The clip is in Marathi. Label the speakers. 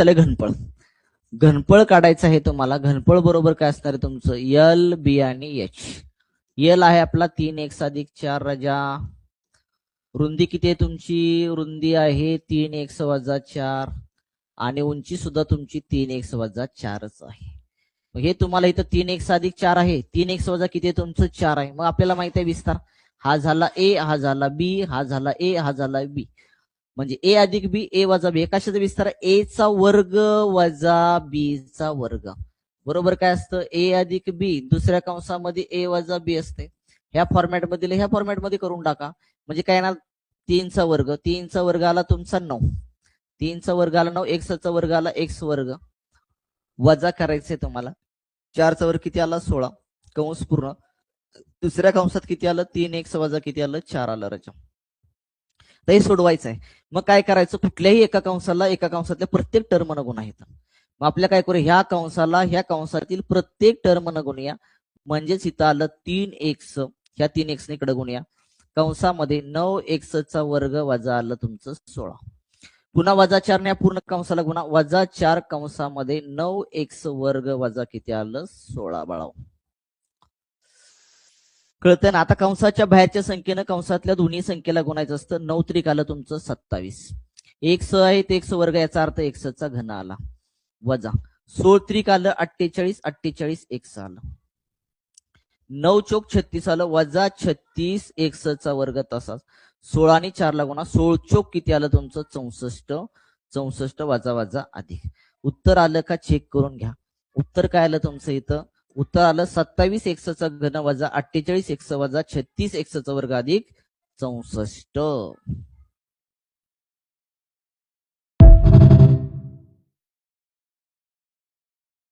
Speaker 1: त्याला घनफळ. घनफळ काढायचं आहे तुम्हाला. घनफळ बरोबर काय असणार आहे तुमचं? एल, बी आणि एच. एल आहे आपला 3x अधिक 4 राजा. रुंदी किती आहे तुमची? रुंदी आहे 3x वजा 4 आणि उंची सुद्धा तुमची 3x वजा 4च आहे. हे तुम्हाला इथं 3x अधिक 4 आहे. 3x वजा किती आहे तुमचं? 4 आहे. मग आपल्याला माहित आहे विस्तार. हा झाला ए, हा झाला बी, हा झाला ए, हा झाला बी. म्हणजे ए अधिक बी, ए वजा बी. कशाचा विस्तार? ए चा वर्ग वजा बी चा वर्ग. बरोबर काय असतं? ए अधिक बी दुसऱ्या कंसामध्ये ए वजा बी असते. ह्या फॉर्मॅटमध्ये ह्या फॉर्मॅटमध्ये करून टाका. म्हणजे काय ना, 3चा वर्ग. 3चा वर्ग आला तुमचा 9. 3चा वर्ग आला 9. एक्सचा वर्ग आला एक्स वर्ग. वजा करायचंय तुम्हाला. 4चा वर्ग किती आला? 16. कंस पूर्ण. दुसऱ्या कंसात किती आलं? 3x वजा किती आलं? 4 आलं राजा. तर हे सोडवायचं आहे. मग काय करायचं? कुठल्याही एका कंसाला एका कंसातल्या प्रत्येक टर्म न गुणा येतं. मग आपल्या काय करू? ह्या कंसाला ह्या कंसातील प्रत्येक टर्म न गुणूया. म्हणजेच इथं आलं 3x. ह्या 3x ने इकडे गुणूया. कंसामध्ये 9x चा वर्ग वजा आलं तुमचं 16. पुन्हा वजा 4 ने पूर्ण कंसाला गुणा. वजा 4 कंसामध्ये 9x वर्ग वजा किती आलं? 16 बाळाव. कळतंय ना? आता कंसाच्या बाहेरच्या संख्येनं कंसातल्या दोन्ही संख्येला गुणायचं असतं. 9 त्रिक आलं तुमचं 27. एक्स आहे ते एक्स वर्ग, याचा अर्थ एक्सचा घन आला. वजा 16 त्रिक आलं 48. 48 एक्स आलं. 9 चोक 36 आलं. वजा 36 एक्सचा वर्ग तसाच. 16 आणि 4 ला गुणा. 16 चोक किती आलं तुमचं? 64. 64 वजा वजा अधिक. उत्तर आलं का चेक करून घ्या. उत्तर काय आलं तुमचं इथं? उत्तर आलं 27 एक्सचा घन वजा 48 एक्स वजा 36 एक्सचा वर्ग अधिक 64.